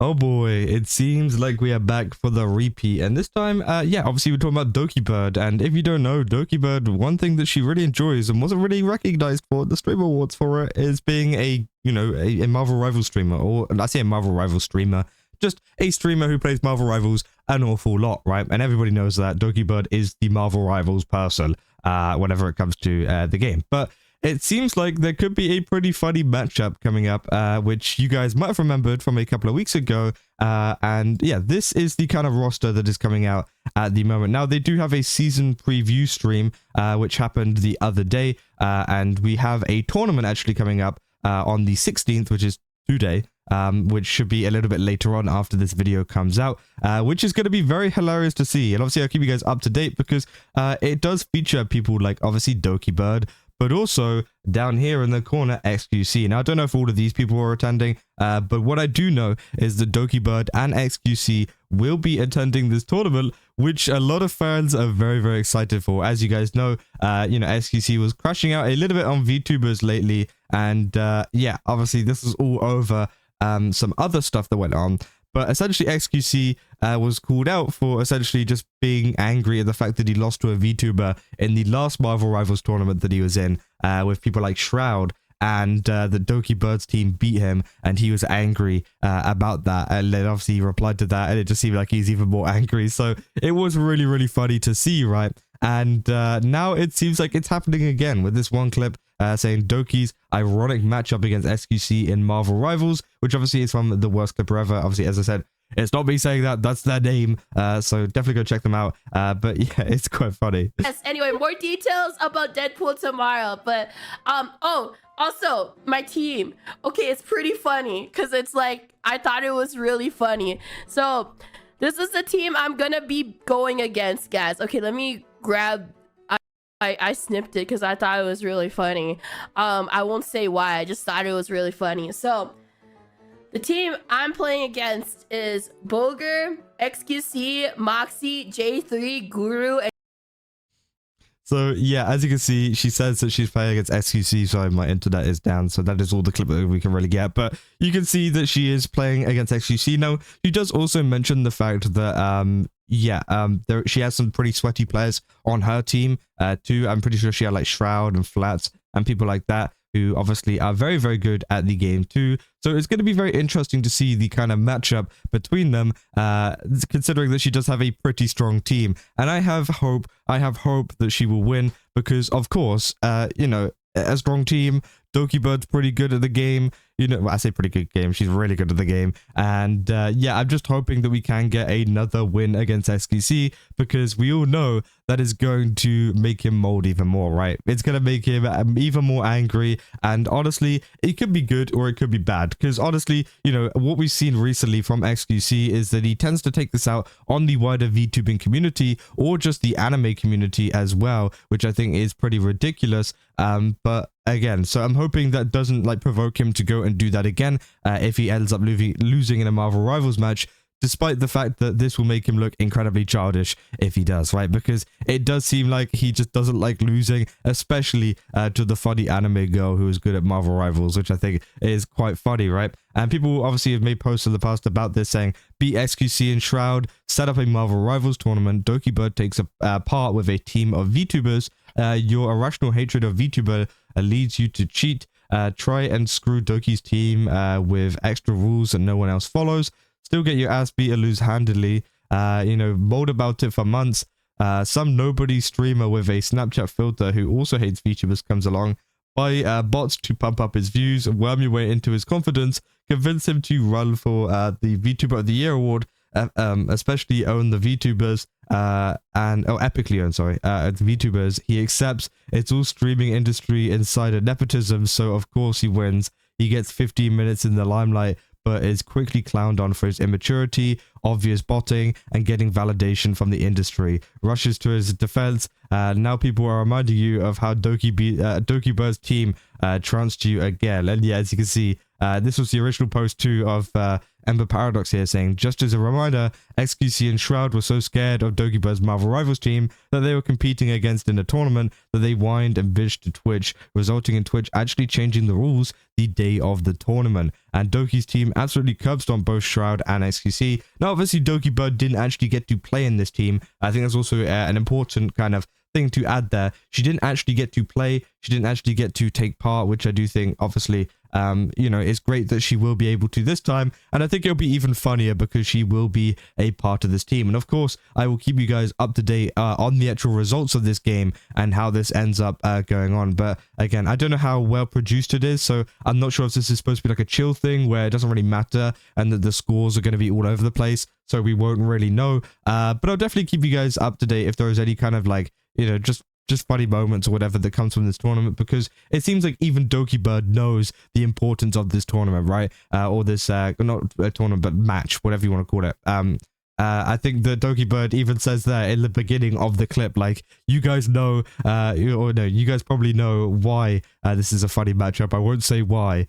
Oh boy, it seems like we are back for the repeat, and this time, yeah, obviously we're talking about Dokibird, and if you don't know, Dokibird, one thing that she really enjoys and wasn't really recognized for at the Streamer Awards for it is being a, a Marvel Rivals streamer, or I say a Marvel Rivals streamer, just a streamer who plays Marvel Rivals an awful lot, right? And everybody knows that Dokibird is the Marvel Rivals person, whenever it comes to the game, but it seems like there could be a pretty funny matchup coming up, which you guys might have remembered from a couple of weeks ago. And yeah, this is the kind of roster that is coming out at the moment. Now, they do have a season preview stream, which happened the other day. And we have a tournament actually coming up on the 16th, which is today. Which should be a little bit later on after this video comes out, which is going to be very hilarious to see. And obviously I'll keep you guys up to date because it does feature people like obviously Dokibird, but also down here in the corner, xQc. Now, I don't know if all of these people are attending, but what I do know is that Dokibird and xQc will be attending this tournament, which a lot of fans are very, very excited for. As you guys know, xQc was crashing out a little bit on VTubers lately, and yeah, obviously this is all over some other stuff that went on. But essentially, xQc was called out for essentially just being angry at the fact that he lost to a VTuber in the last Marvel Rivals tournament that he was in, with people like Shroud, and the Doki Bird's team beat him, and he was angry about that. And then obviously he replied to that, and it just seemed like he's even more angry. So it was really, really funny to see, right? And now it seems like it's happening again with this one clip saying Doki's ironic matchup against xQc in Marvel Rivals, which obviously is from the worst clipper ever. Obviously, as I said, it's not me saying that, that's their name. So definitely go check them out. But yeah, it's quite funny. Yes, anyway, more details about Deadpool tomorrow. But, oh, also, my team. Okay, it's pretty funny because it's like, I thought it was really funny. So, this is the team I'm gonna be going against, guys. Okay, let me grab... I snipped it because I thought it was really funny. I won't say why, I just thought it was really funny. So, the team I'm playing against is Boger, xQc, Moxie, J3, Guru, and... So yeah, as you can see, she says that she's playing against xQc. Sorry, my internet is down, so that is all the clip that we can really get. But you can see that she is playing against xQc. Now, she does also mention the fact that she has some pretty sweaty players on her team too. I'm pretty sure she had like Shroud and Flats and people like that, who obviously are very, very good at the game too. So it's going to be very interesting to see the kind of matchup between them, considering that she does have a pretty strong team. And I have hope that she will win because, of course, a strong team. Dokibird's pretty good at the game. I say pretty good game. She's really good at the game. And yeah, I'm just hoping that we can get another win against xQc because we all know that is going to make him mold even more, right? It's going to make him even more angry. And honestly, it could be good or it could be bad because honestly, what we've seen recently from xQc is that he tends to take this out on the wider VTubing community or just the anime community as well, which I think is pretty ridiculous. But again, so I'm hoping that doesn't like provoke him to go and do that again if he ends up losing in a Marvel Rivals match, despite the fact that this will make him look incredibly childish if he does, right? Because it does seem like he just doesn't like losing, especially to the funny anime girl who is good at Marvel Rivals, which I think is quite funny, right? And people obviously have made posts in the past about this saying, beat xQc and Shroud, set up a Marvel Rivals tournament, Dokibird takes a part with a team of VTubers, your irrational hatred of VTuber leads you to cheat, try and screw Doki's team with extra rules that no one else follows, still get your ass beat or lose handily, mold about it for months, some nobody streamer with a Snapchat filter who also hates VTubers comes along, buy bots to pump up his views, worm your way into his confidence, convince him to run for the VTuber of the Year award, especially own the VTubers, epically own, sorry, the VTubers. He accepts it's all streaming industry insider nepotism, so of course he wins. He gets 15 minutes in the limelight, but is quickly clowned on for his immaturity, obvious botting, and getting validation from the industry. Rushes to his defense. Now people are reminding you of how Doki Bird's team trounced you again. And yeah, as you can see, This was the original post too of Ember Paradox here saying, just as a reminder, xQc and Shroud were so scared of Doki Bird's Marvel Rivals team that they were competing against in a tournament that they whined and bitched to Twitch, resulting in Twitch actually changing the rules the day of the tournament. And Doki's team absolutely curbed on both Shroud and xQc. Now, obviously, Doki Bird didn't actually get to play in this team. I think that's also an important kind of thing to add there. She didn't actually get to play. She didn't actually get to take part, which I do think, obviously, you know, it's great that she will be able to this time. And I think it'll be even funnier because she will be a part of this team. And of course, I will keep you guys up to date on the actual results of this game and how this ends up going on. But again, I don't know how well produced it is, so I'm not sure if this is supposed to be like a chill thing where it doesn't really matter and that the scores are going to be all over the place, so we won't really know. But I'll definitely keep you guys up to date if there is any kind of like, you know, just funny moments or whatever that comes from this tournament, because it seems like even Doki Bird knows the importance of this tournament, right? Or this not a tournament but match, whatever you want to call it. I think that Doki Bird even says there in the beginning of the clip, like, you guys know, or no, you guys probably know why this is a funny matchup. I won't say why.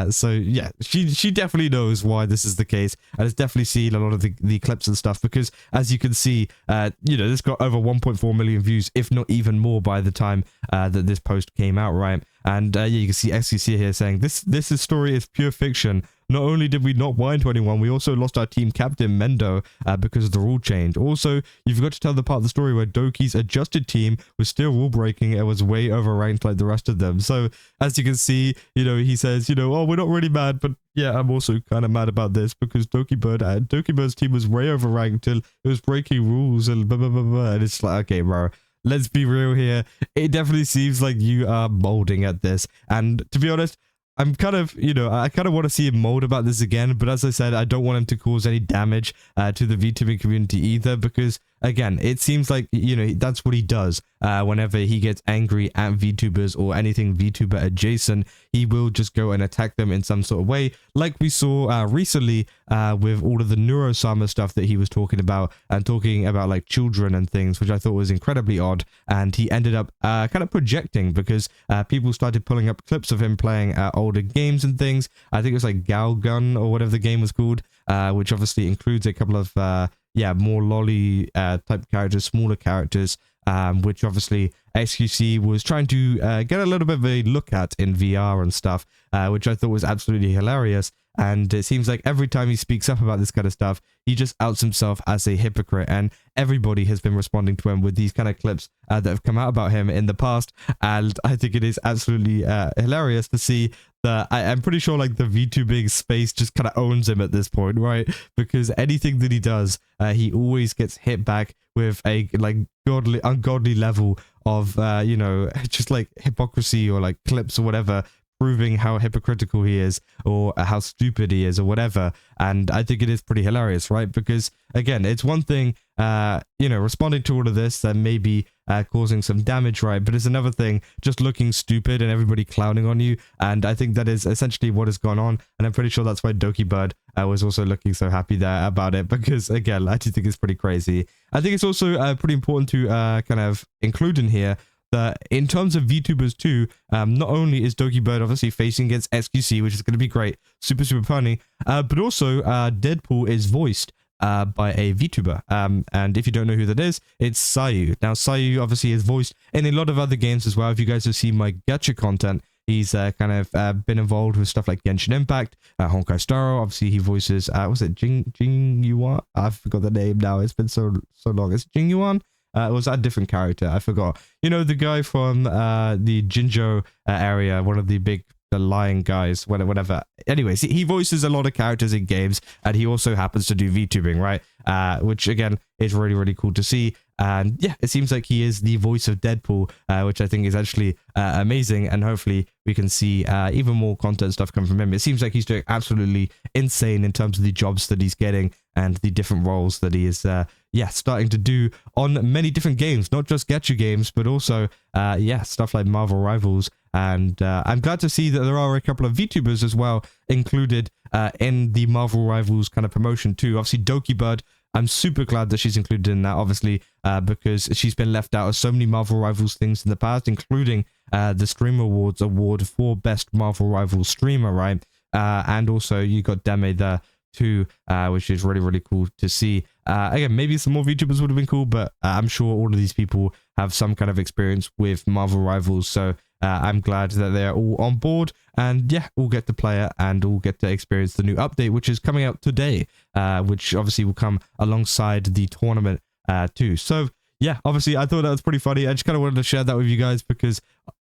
So yeah, she definitely knows why this is the case, and has definitely seen a lot of the clips and stuff, because as you can see, you know, this got over 1.4 million views, if not even more by the time that this post came out, right? And yeah, you can see xQc here saying, this story is pure fiction. Not only did we not whine to anyone, we also lost our team captain, Mendo, because of the rule change. Also, you forgot to tell the part of the story where Doki's adjusted team was still rule breaking and was way overranked like the rest of them. So, as you can see, you know, he says, you know, oh, we're not really mad, but yeah, I'm also kind of mad about this because Doki Bird's team was way overranked till it was breaking rules and blah, blah, blah, blah. And it's like, okay, bro, let's be real here. It definitely seems like you are molding at this. And to be honest, I'm kind of, you know, I kind of want to see him mold about this again, but as I said, I don't want him to cause any damage to the VTubing community either, because again, it seems like, you know, that's what he does whenever he gets angry at VTubers or anything VTuber adjacent. He will just go and attack them in some sort of way, like we saw recently with all of the Neurosama stuff that he was talking about, and talking about like children and things, which I thought was incredibly odd. And he ended up kind of projecting, because people started pulling up clips of him playing older games and things. I think it was like Galgun or whatever the game was called, which obviously includes a couple of yeah, more lolly type characters, smaller characters, which obviously xQc was trying to get a little bit of a look at in VR and stuff, which I thought was absolutely hilarious. And it seems like every time he speaks up about this kind of stuff, he just outs himself as a hypocrite. And everybody has been responding to him with these kind of clips that have come out about him in the past. And I think it is absolutely hilarious to see that. I'm pretty sure like the VTubing space just kind of owns him at this point, right? Because anything that he does, he always gets hit back with a like ungodly level of, you know, just like hypocrisy or like clips or whatever, proving how hypocritical he is or how stupid he is or whatever. And I think it is pretty hilarious, right? Because again, it's one thing, you know, responding to all of this and maybe causing some damage, right? But it's another thing just looking stupid and everybody clowning on you. And I think that is essentially what has gone on. And I'm pretty sure that's why Doki Bird was also looking so happy there about it, because again, I do think it's pretty crazy. I think it's also pretty important to kind of include in here that in terms of VTubers too, not only is Doki Bird obviously facing against xQc, which is going to be great, super funny, but also Deadpool is voiced by a VTuber, and if you don't know who that is, it's Sayu. Now Sayu obviously is voiced in a lot of other games as well. If you guys have seen my gacha content, he's kind of been involved with stuff like Genshin Impact, Honkai Star Rail. Obviously he voices was it Jing Yuan? I forgot the name now, it's been so long. It's Jing Yuan. Was that a different character? I forgot. You know, the guy from the Jinzhou area, one of the big lion guys, whatever. Anyways, he voices a lot of characters in games, and he also happens to do VTubing, right? Which again is really cool to see. And yeah, it seems like he is the voice of Deadpool, which I think is actually amazing. And hopefully we can see even more content stuff come from him. It seems like he's doing absolutely insane in terms of the jobs that he's getting and the different roles that he is starting to do on many different games, not just gacha games, but also stuff like Marvel Rivals. And I'm glad to see that there are a couple of VTubers as well included in the Marvel Rivals kind of promotion too. Obviously Doki Bird, I'm super glad that she's included in that, obviously, because she's been left out of so many Marvel Rivals things in the past, including the Streamer Awards award for Best Marvel Rivals Streamer, right? and also you got Deme there too, which is really, really cool to see. Again, maybe some more VTubers would have been cool, but I'm sure all of these people have some kind of experience with Marvel Rivals, so I'm glad that they're all on board, and yeah, all get to play it and all get to experience the new update, which is coming out today, which obviously will come alongside the tournament too. So yeah, obviously I thought that was pretty funny. I just kind of wanted to share that with you guys because,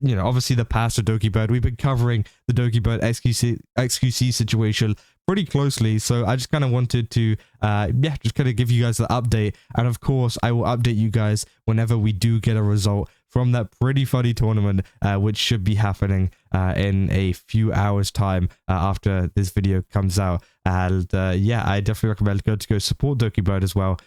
you know, obviously the past of Doki Bird, we've been covering the Doki Bird xQc situation pretty closely, so I just kind of wanted to yeah, just kind of give you guys the update, and of course I will update you guys whenever we do get a result from that pretty funny tournament, which should be happening in a few hours time after this video comes out. And yeah, I definitely recommend go support Doki Bird as well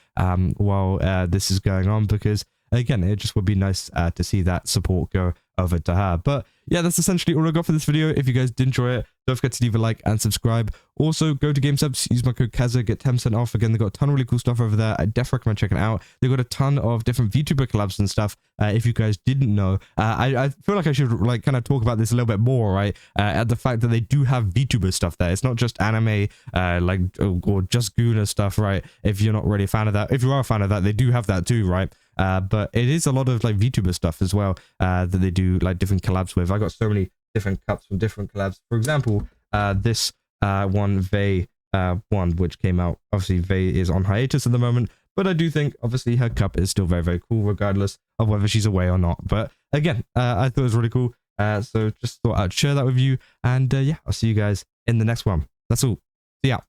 while this is going on, because again, it just would be nice to see that support go over to her. But yeah, that's essentially all I got for this video. If you guys did enjoy it, don't forget to leave a like and subscribe. Also, go to GameSubs, use my code Kaza, get 10% off. Again, they've got a ton of really cool stuff over there. I definitely recommend checking it out. They've got a ton of different VTuber collabs and stuff. If you guys didn't know, I feel like I should like kind of talk about this a little bit more, right? At the fact that they do have VTuber stuff there. It's not just anime, like or just Guna stuff, right? If you're not really a fan of that, if you are a fan of that, they do have that too, right? But it is a lot of like VTuber stuff as well that they do like different collabs with. I got so many different cups from different collabs. For example, this one Vey one, which came out. Obviously, Vey is on hiatus at the moment, but I do think obviously her cup is still very, very cool, regardless of whether she's away or not. But again, I thought it was really cool. So just thought I'd share that with you. And yeah, I'll see you guys in the next one. That's all. See ya.